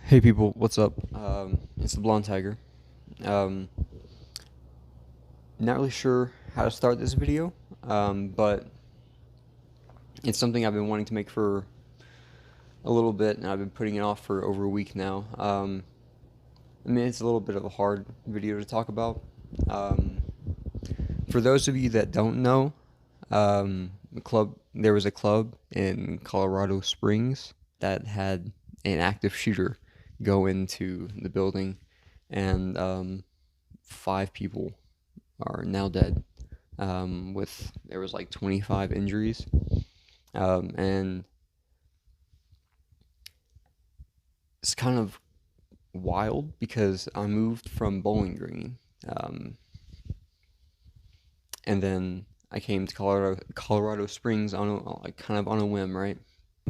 Hey people, what's up? It's the Blonde Tiger. Um, Not really sure how to start this video, but it's something I've been wanting to make for a little bit, and I've been putting it off for over a week now. I mean, it's a little bit of a hard video to talk about. Um, for those of you that don't know, there was a club in Colorado Springs that had an active shooter go into the building, and 5 people are now dead. With there was like 25 injuries, and it's kind of wild because I moved from Bowling Green, um, and then I came to Colorado Springs like kind of on a whim, right?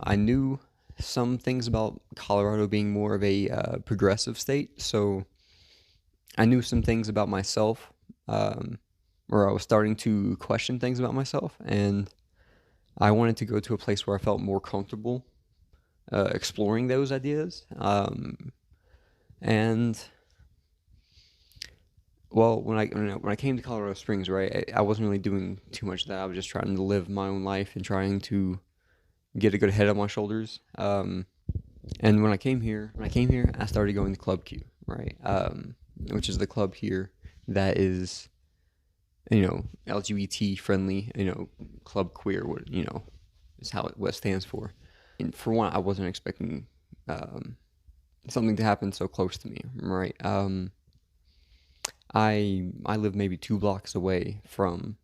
I knew some things about Colorado being more of a progressive state, so I knew some things about myself, um, where I was starting to question things about myself, and I wanted to go to a place where I felt more comfortable exploring those ideas. And well, when I came to Colorado Springs, right, I wasn't really doing too much of that. I was just trying to live my own life and trying to get a good head on my shoulders. And when I came here, I started going to Club Q, right, which is the club here that is LGBT friendly, club queer, is what it stands for. And for one, I wasn't expecting um, something to happen so close to me, right? I live maybe 2 blocks away from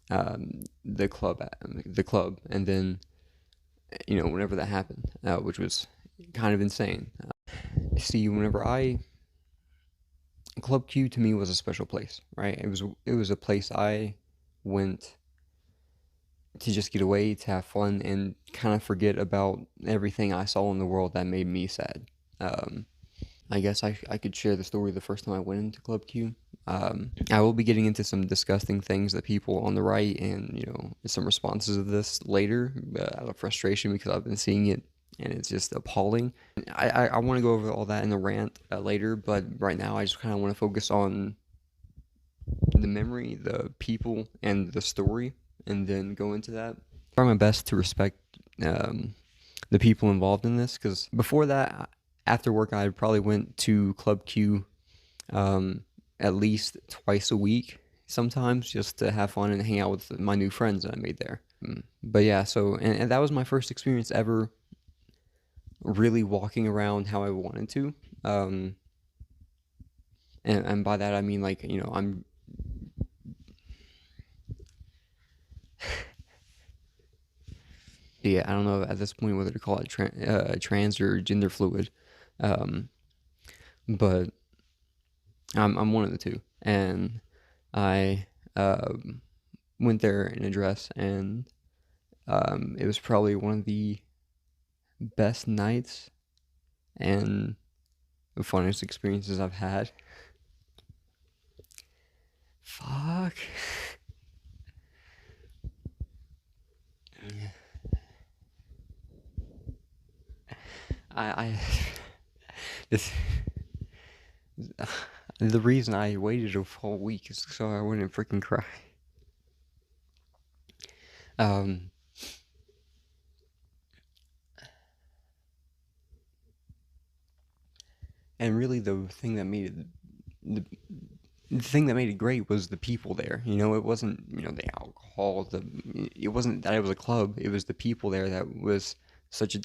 the club, and then whenever that happened, which was kind of insane. See, whenever I Club Q to me was a special place, right? It was a place I went to just get away, to have fun, and kind of forget about everything I saw in the world that made me sad. Um, I guess I could share the story the first time I went into Club Q. I will be getting into some disgusting things that people on the right, and some responses of this later, out of frustration because I've been seeing it and it's just appalling. I want to go over all that in the rant later, but right now I just kind of want to focus on the memory, the people, and the story, and then go into that. Try my best to respect um, the people involved in this, because before that, after work, I probably went to Club Q um, at least twice a week, sometimes just to have fun and hang out with my new friends that I made there. But yeah, and that was my first experience ever really walking around how I wanted to. Um, and by that I mean, like, I'm yeah, I don't know at this point whether to call it trans or gender fluid, um, but I'm one of the two, and I went there in a dress, and it was probably one of the best nights and the funnest experiences I've had. Fuck. I this the reason I waited a full week is so I wouldn't freaking cry. Um, and really, the thing that made it great was the people there. It wasn't the alcohol. It wasn't that it was a club. It was the people there that was such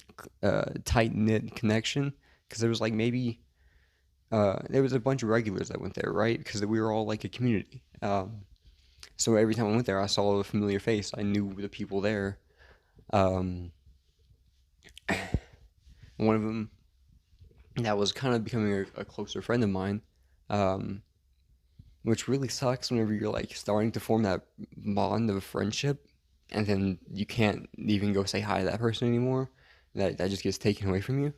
a tight knit connection. Because there was like maybe there was a bunch of regulars that went there, right? Because we were all like a community. So every time I went there, I saw a familiar face. I knew the people there. Um, One of them that was kind of becoming a closer friend of mine, um, which really sucks whenever you're like starting to form that bond of friendship, and then you can't even go say hi to that person anymore. That just gets taken away from you.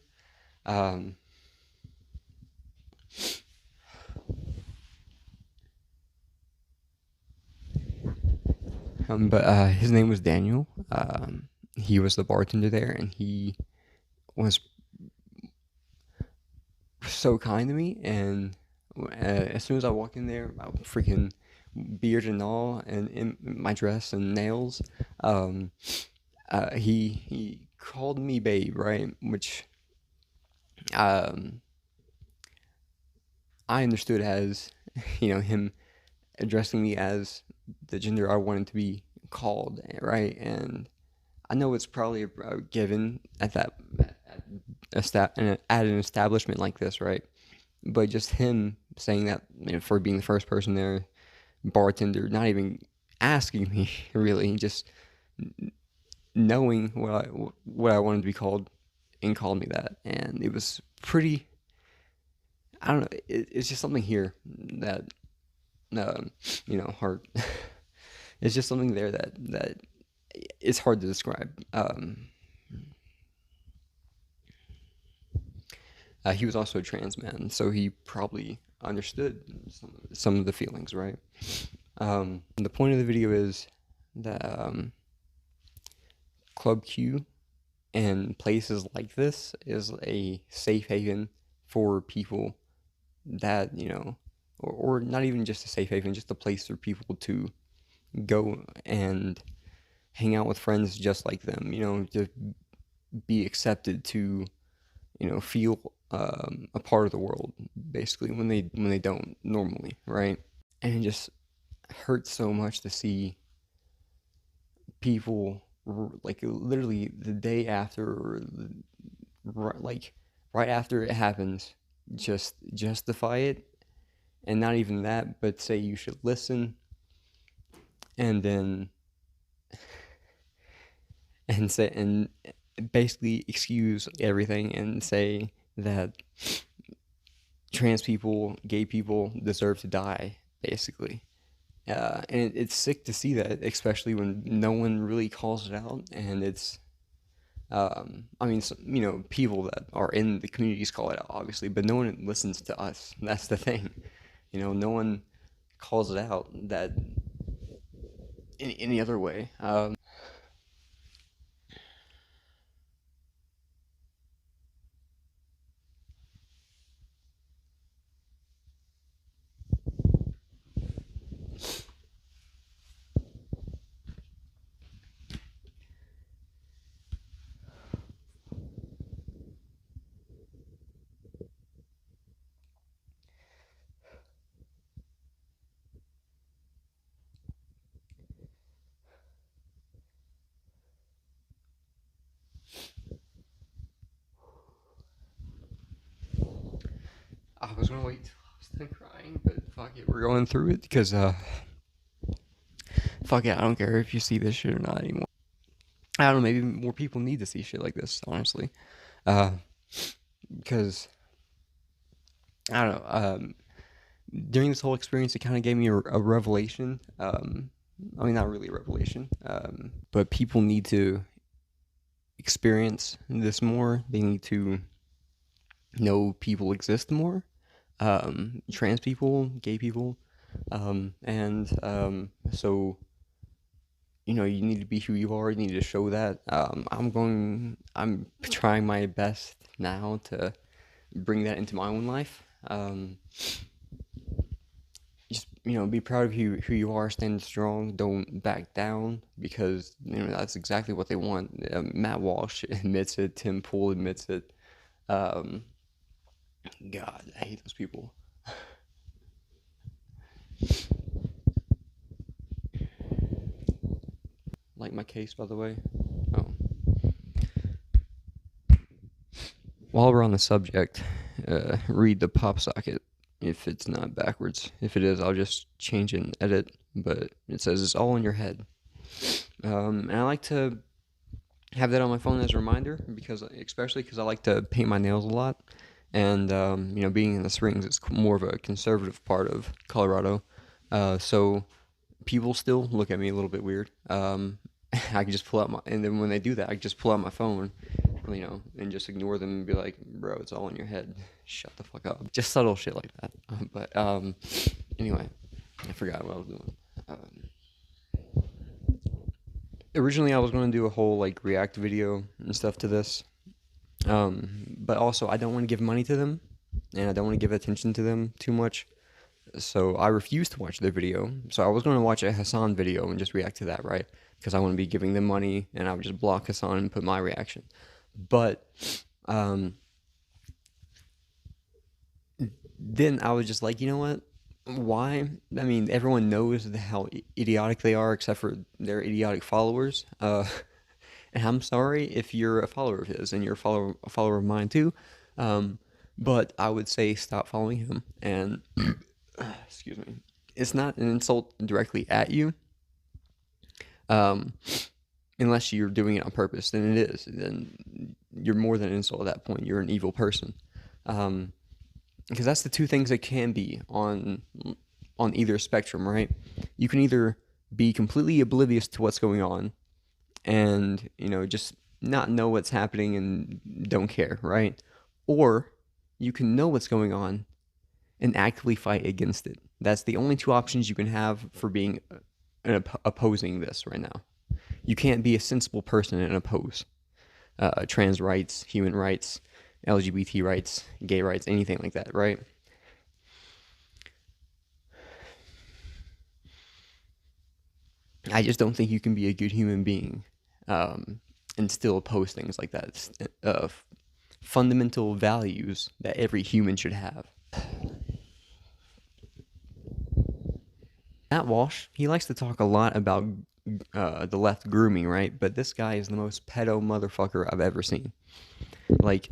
Um, but his name was Daniel. He was the bartender there, and he was so kind to me, and as soon as I walk in there, I freaking beard and all, and in my dress and nails, um, he called me babe, right? Which um, I understood as him addressing me as the gender I wanted to be called, right? And I know it's probably a given at at an establishment like this, right? But just him saying that, for being the first person there, bartender, not even asking me really, just knowing what I wanted to be called, and called me that, and it was pretty. I don't know. It's just something here that um, hard. It's just something there that it's hard to describe. He was also a trans man, so he probably understood some of the feelings, right? The point of the video is that Club Q and places like this is a safe haven for people that, or not even just a safe haven, just a place for people to go and hang out with friends just like them, to be accepted, to, feel a part of the world, basically, when they don't normally, right? And it just hurts so much to see people like literally the day after, or like right after it happens, just justify it, and not even that, but say you should listen, and then and basically excuse everything and say that trans people, gay people deserve to die, basically. And it's sick to see that, especially when no one really calls it out, and it's I mean, people that are in the communities call it out, obviously, but no one listens to us. That's the thing. No one calls it out that in any other way. I was gonna wait till I was done crying, but fuck it, we're going through it because fuck it, I don't care if you see this shit or not anymore. I don't know, maybe more people need to see shit like this, honestly, uh, because I don't know. During this whole experience, it kind of gave me a revelation. I mean, not really a revelation, but people need to experience this more. They need to know people exist more. Trans people, gay people, and so you need to be who you are. You need to show that. I'm trying my best now to bring that into my own life. Just be proud of who you are, stand strong, don't back down, because that's exactly what they want. Matt Walsh admits it, Tim Pool admits it. um God, I hate those people. Like my case, by the way. Oh, while we're on the subject, read the pop socket if it's not backwards. If it is, I'll just change and edit, but it says it's all in your head. And I like to have that on my phone as a reminder, especially because I like to paint my nails a lot, and being in the Springs, it's more of a conservative part of Colorado, so people still look at me a little bit weird. I can just pull out and then when they do that, I can just pull out my phone, and just ignore them and be like, bro, it's all in your head. Shut the fuck up. Just subtle shit like that. But anyway, I forgot what I was doing. Originally, I was going to do a whole React video and stuff to this, but also I don't want to give money to them. and I don't want to give attention to them too much. So I refused to watch their video. So I was going to watch a Hassan video and just react to that, right? Because I wouldn't be giving them money, and I would just block Hassan and put my reaction. But then I was just like, you know what? Why? I mean, everyone knows how idiotic they are, except for their idiotic followers. And I'm sorry if you're a follower of his and you're a follower of mine too. But I would say stop following him. And excuse me, it's not an insult directly at you, unless you're doing it on purpose. Then it is. Then you're more than an insult at that point. You're an evil person. Because that's the two things that can be on either spectrum, right? You can either be completely oblivious to what's going on and, just not know what's happening and don't care, right? Or you can know what's going on and actively fight against it. That's the only two options you can have for being opposing this right now. You can't be a sensible person and oppose trans rights, human rights, LGBT rights, gay rights, anything like that, right? I just don't think you can be a good human being and still oppose things like that. It's, fundamental values that every human should have. Matt Walsh, he likes to talk a lot about the left grooming, right? But this guy is the most pedo motherfucker I've ever seen. Like,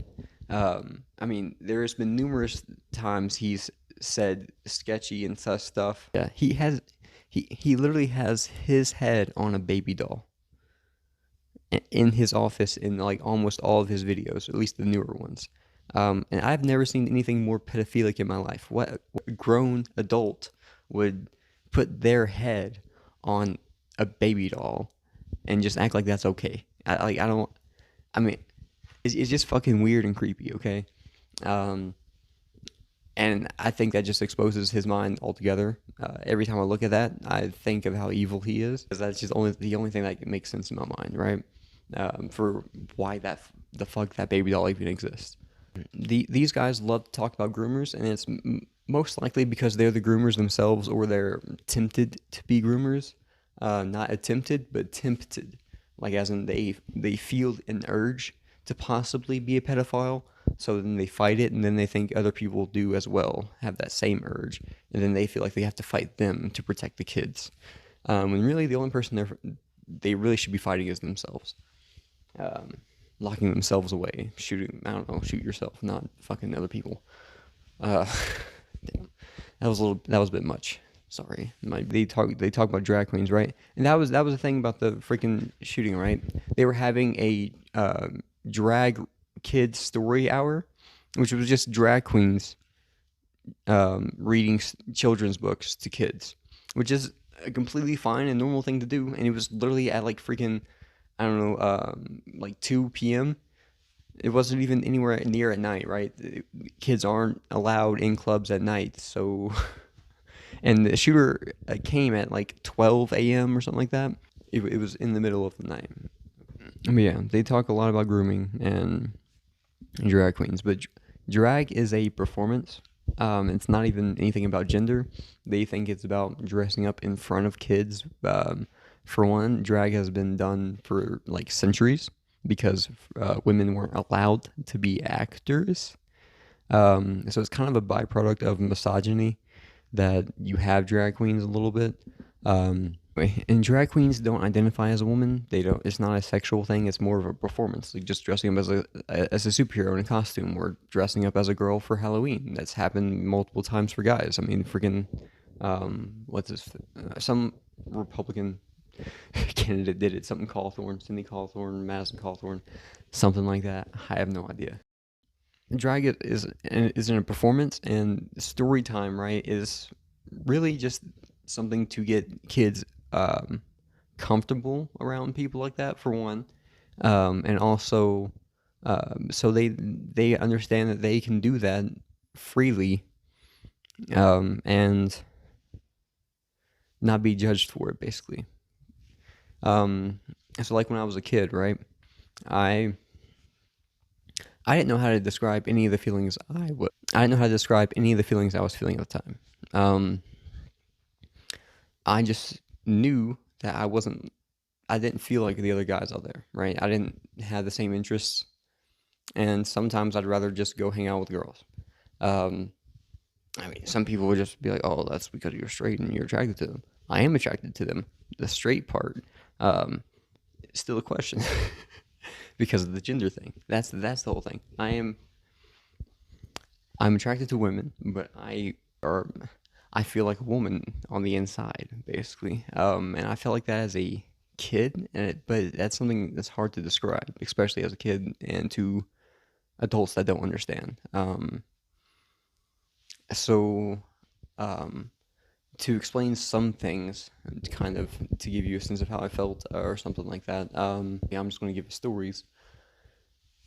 I mean, there's been numerous times he's said sketchy and sus stuff. Yeah, he literally has his head on a baby doll in his office in like almost all of his videos, at least the newer ones. And I've never seen anything more pedophilic in my life. What grown adult would put their head on a baby doll and just act like that's okay? I mean, it's just fucking weird and creepy, okay? And I think that just exposes his mind altogether. Every time I look at that, I think of how evil he is, because that's just the only thing that makes sense in my mind, right? For why the fuck that baby doll even exists. These guys love to talk about groomers, and it's most likely because they're the groomers themselves, or they're tempted to be groomers. Not attempted, but tempted. Like as in they feel an urge to possibly be a pedophile, so then they fight it, and then they think other people do as well, have that same urge, and then they feel like they have to fight them to protect the kids. When really the only person they really should be fighting is themselves. Locking themselves away, shoot yourself, not fucking other people. Damn, that was a bit much. Sorry. They talk about drag queens, right? And that was the thing about the freaking shooting, right? They were having a drag kids story hour, which was just drag queens reading children's books to kids, which is a completely fine and normal thing to do. And it was literally at like freaking, I don't know, like 2 p.m. It wasn't even anywhere near at night, right? Kids aren't allowed in clubs at night, so. And the shooter came at like 12 a.m. or something like that. It was in the middle of the night. But yeah, they talk a lot about grooming and drag queens, but drag is a performance. It's not even anything about gender. They think it's about dressing up in front of kids. For one, drag has been done for like centuries because women weren't allowed to be actors. So it's kind of a byproduct of misogyny that you have drag queens a little bit. And drag queens don't identify as a woman. They don't. It's not a sexual thing. It's more of a performance, like just dressing up as a superhero in a costume, or dressing up as a girl for Halloween. That's happened multiple times for guys. I mean, freaking, what's this? Some Republican candidate did it. Something Cawthorn, Cindy Cawthorn, Madison Cawthorn, something like that. I have no idea. Drag is in a performance, and story time, right, is really just something to get kids comfortable around people like that, for one, and also so they understand that they can do that freely, and not be judged for it, basically. So like when I was a kid, right, I I didn't know how to describe any of the feelings I didn't know how to describe any of the feelings I was feeling at the time. Um, I just knew that I didn't feel like the other guys out there, right? I didn't have the same interests, and sometimes I'd rather just go hang out with girls. Um, I mean, some people would just be like, "Oh, that's because you're straight and you're attracted to them." I am attracted to them. The straight part, um, is still a question because of the gender thing. That's the whole thing. I'm attracted to women, but or I feel like a woman on the inside, basically. And I felt like that as a kid, but that's something that's hard to describe, especially as a kid and to adults that don't understand. So um, to explain some things, kind of to give you a sense of how I felt or something like that. Yeah, I'm just going to give you stories.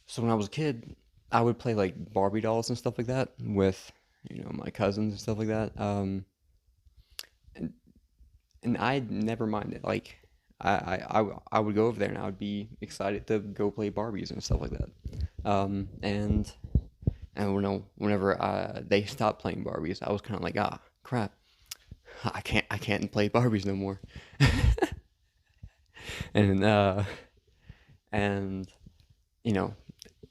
So when I was a kid, I would play like Barbie dolls and stuff like that with my cousins and stuff like that. And, and I never minded. Like I would go over there and I would be excited to go play Barbies and stuff like that. And whenever they stopped playing Barbies, I was kind of like, ah, crap, I can't play Barbies no more. and and you know,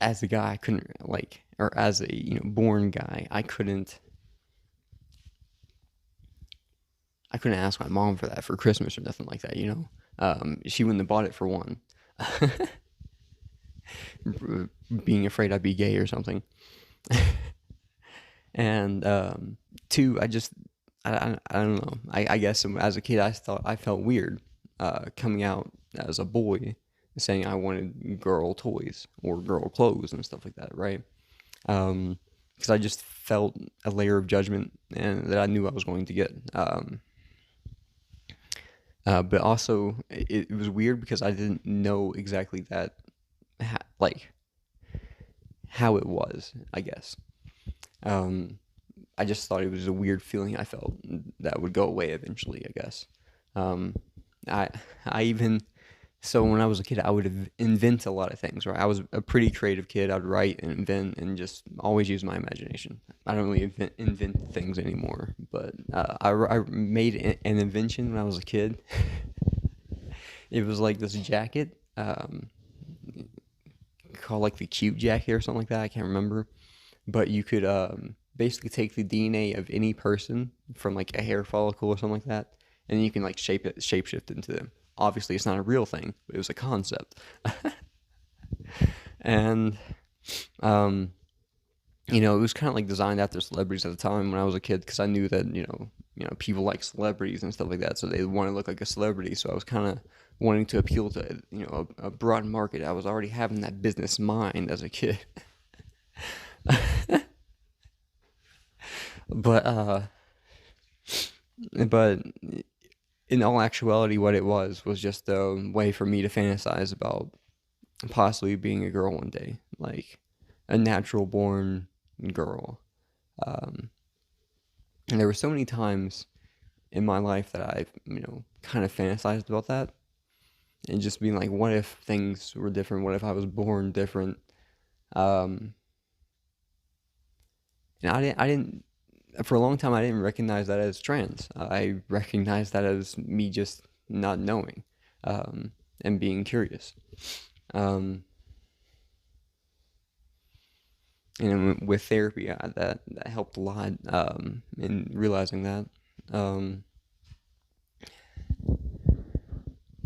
as a guy, I couldn't or as a born guy, I couldn't ask my mom for that for Christmas or nothing like that. She wouldn't have bought it for one, being afraid I'd be gay or something, and two, I don't know. I guess as a kid, I felt weird coming out as a boy, saying I wanted girl toys or girl clothes and stuff like that, right? Because I just felt a layer of judgment and that I knew I was going to get. But also, it was weird because I didn't know exactly like how it was, I guess. Um, I just thought it was a weird feeling I felt that would go away eventually, I guess. Um, I I even So when I was a kid, I would invent a lot of things. Right, I was a pretty creative kid. I'd write and invent and just always use my imagination. I don't really invent things anymore, but I made an invention when I was a kid. It was like this jacket, called like the cute jacket or something like that. I can't remember, but you could basically take the DNA of any person from like a hair follicle or something like that, and you can like shapeshift into them. Obviously, it's not a real thing, but it was a concept. And um, it was kind of like designed after celebrities at the time when I was a kid, because I knew that people like celebrities and stuff like that, so they want to look like a celebrity. So I was kind of wanting to appeal to a broad market. I was already having that business mind as a kid. but but in all actuality, what it was just a way for me to fantasize about possibly being a girl one day, like a natural born girl. Um, and there were so many times in my life that I've, kind of fantasized about that, and just being like, what if things were different? What if I was born different? Um, and I didn't, for a long time, I didn't recognize that as trans. I recognized that as me just not knowing, and being curious. Um, and with therapy, that helped a lot, in realizing that. Um,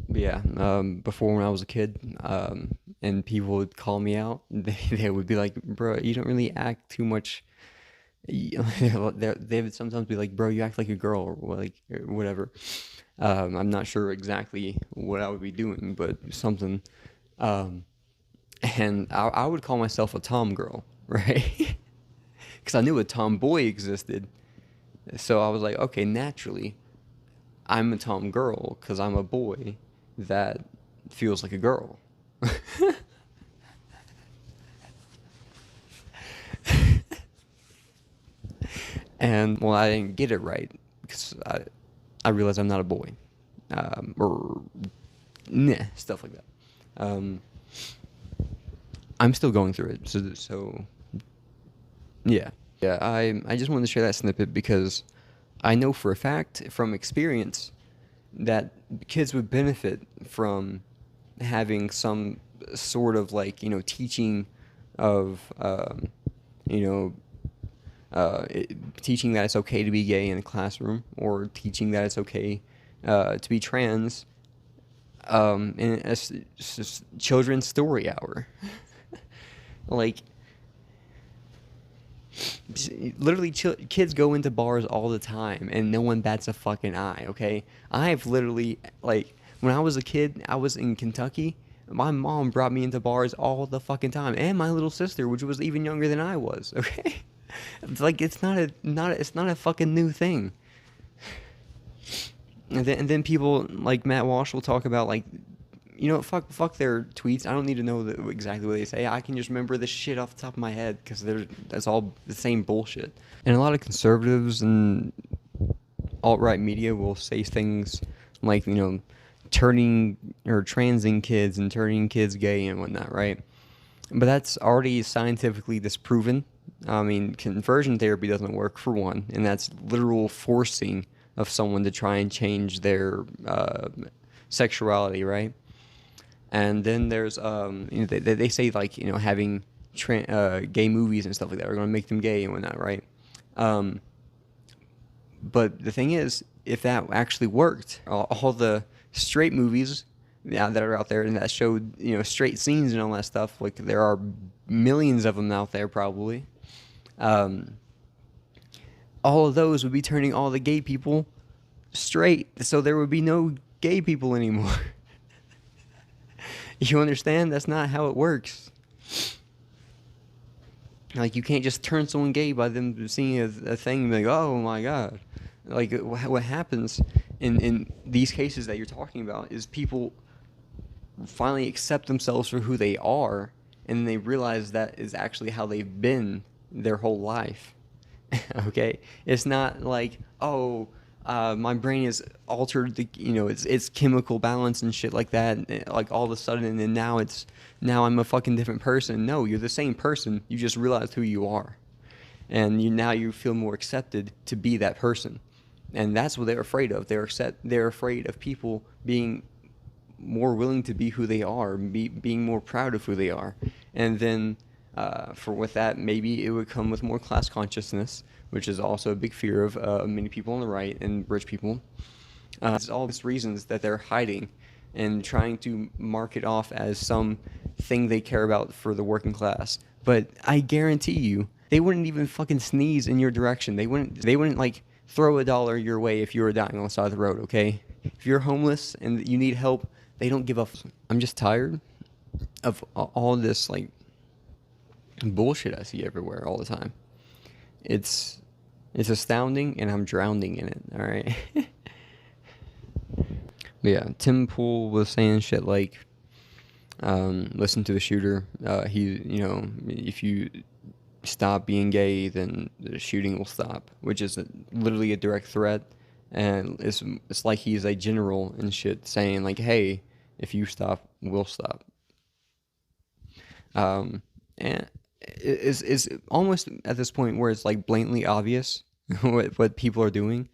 but yeah, before when I was a kid, and people would call me out, they would be like, "Bro, you don't really act too much." They would sometimes be like, "Bro, you act like a girl," or like or whatever. I'm not sure exactly what I would be doing, but something. Um, and I would call myself a tom girl, right? Because I knew a tomboy existed. So I was like, okay, naturally, I'm a tom girl because I'm a boy that feels like a girl. And well, I didn't get it right because I realized I'm not a boy, or stuff like that. Um, I'm still going through it. So yeah, yeah. I just wanted to share that snippet because I know for a fact from experience that kids would benefit from having some sort of like teaching of you know teaching that it's okay to be gay in a classroom, or teaching that it's okay to be trans in children's story hour. Like, literally, kids go into bars all the time, and no one bats a fucking eye. Okay, I've literally, like, when I was a kid, I was in Kentucky. My mom brought me into bars all the fucking time, and my little sister, which was even younger than I was. Okay, it's like it's not a fucking new thing. And then people like Matt Walsh will talk about, like, fuck their tweets. I don't need to know exactly what they say. I can just remember this shit off the top of my head because that's all the same bullshit. And a lot of conservatives and alt-right media will say things like, turning or transing kids and turning kids gay and whatnot, right? But that's already scientifically disproven. I mean, conversion therapy doesn't work, for one, and that's literal forcing of someone to try and change their sexuality, right? And then there's they say, like, having gay movies and stuff like that are going to make them gay and whatnot, right? Um, but the thing is, if that actually worked, all the straight movies that are out there and that showed straight scenes and all that stuff, like, there are millions of them out there probably. Um, all of those would be turning all the gay people straight, so there would be no gay people anymore. You understand? That's not how it works. Like, you can't just turn someone gay by them seeing a thing and be like, oh my god. Like, what happens in these cases that you're talking about is people finally accept themselves for who they are, and they realize that is actually how they've been their whole life. Okay? It's not like, oh, my brain is altered, its chemical balance and shit like that, like, all of a sudden, and then now I'm a fucking different person. No, you're the same person. You just realized who you are, and now you feel more accepted to be that person, and that's what they're afraid of. They're afraid of people being more willing to be who they are, being more proud of who they are, and then with that, maybe it would come with more class consciousness, which is also a big fear of many people on the right and rich people. It's all these reasons that they're hiding and trying to mark it off as some thing they care about for the working class. But I guarantee you, they wouldn't even fucking sneeze in your direction. They wouldn't like throw $1 your way if you were dying on the side of the road, okay? If you're homeless and you need help, they don't give a I'm just tired of all this, like, bullshit I see everywhere all the time. It's astounding, and I'm drowning in it, all right? But yeah, Tim Pool was saying shit like, listen to the shooter. If you stop being gay, then the shooting will stop, which is literally a direct threat. And it's like he's a general and shit saying, like, hey, if you stop, we'll stop. And it's almost at this point where it's like blatantly obvious what people are doing.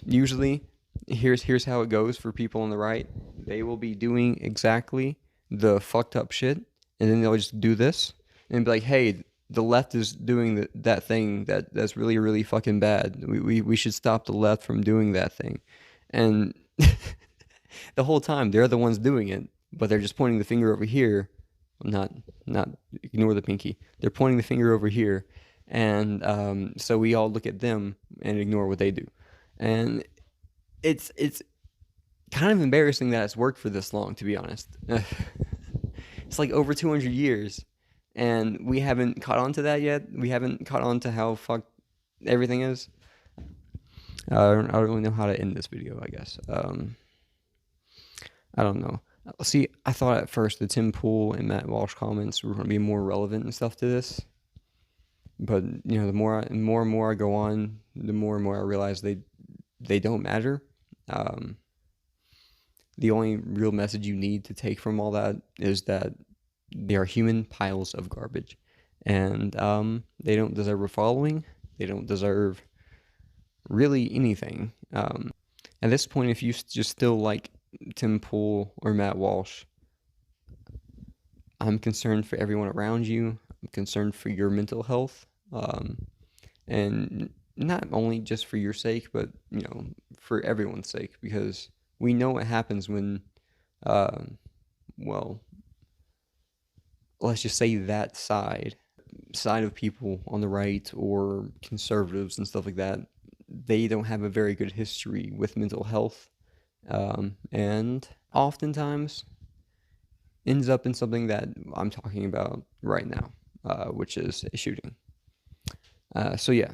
Usually, here's how it goes for people on the right. They will be doing exactly the fucked up shit, and then they'll just do this and be like, hey, the left is doing that thing that's really, really fucking bad. We should stop the left from doing that thing. And the whole time they're the ones doing it, but they're just pointing the finger over here. Not ignore the pinky. They're pointing the finger over here, and so we all look at them and ignore what they do. And it's kind of embarrassing that it's worked for this long, to be honest. It's like over 200 years, and we haven't caught on to that yet. We haven't caught on to how fucked everything is. I don't really know how to end this video, I guess. I don't know. See, I thought at first the Tim Pool and Matt Walsh comments were going to be more relevant and stuff to this. But, the more and more I go on, the more and more I realize they don't matter. The only real message you need to take from all that is that They are human piles of garbage, and they don't deserve a following. They don't deserve really anything. At this point, if you just still like Tim Pool or Matt Walsh, I'm concerned for everyone around you. I'm concerned for your mental health, and not only just for your sake, but for everyone's sake, because we know what happens when, uh, well, let's just say that side of people on the right or conservatives and stuff like that, they don't have a very good history with mental health, and oftentimes ends up in something that I'm talking about right now, which is a shooting. So yeah,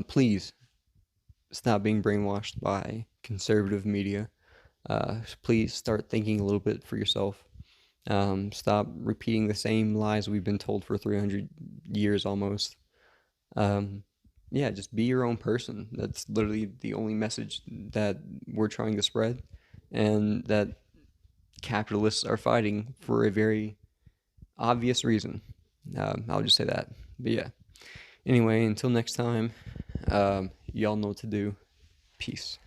please stop being brainwashed by conservative media. Please start thinking a little bit for yourself. Stop repeating the same lies we've been told for 300 years almost. Yeah, just be your own person. That's literally the only message that we're trying to spread, and that capitalists are fighting for a very obvious reason. I'll just say that. But yeah. Anyway, until next time, y'all know what to do. Peace.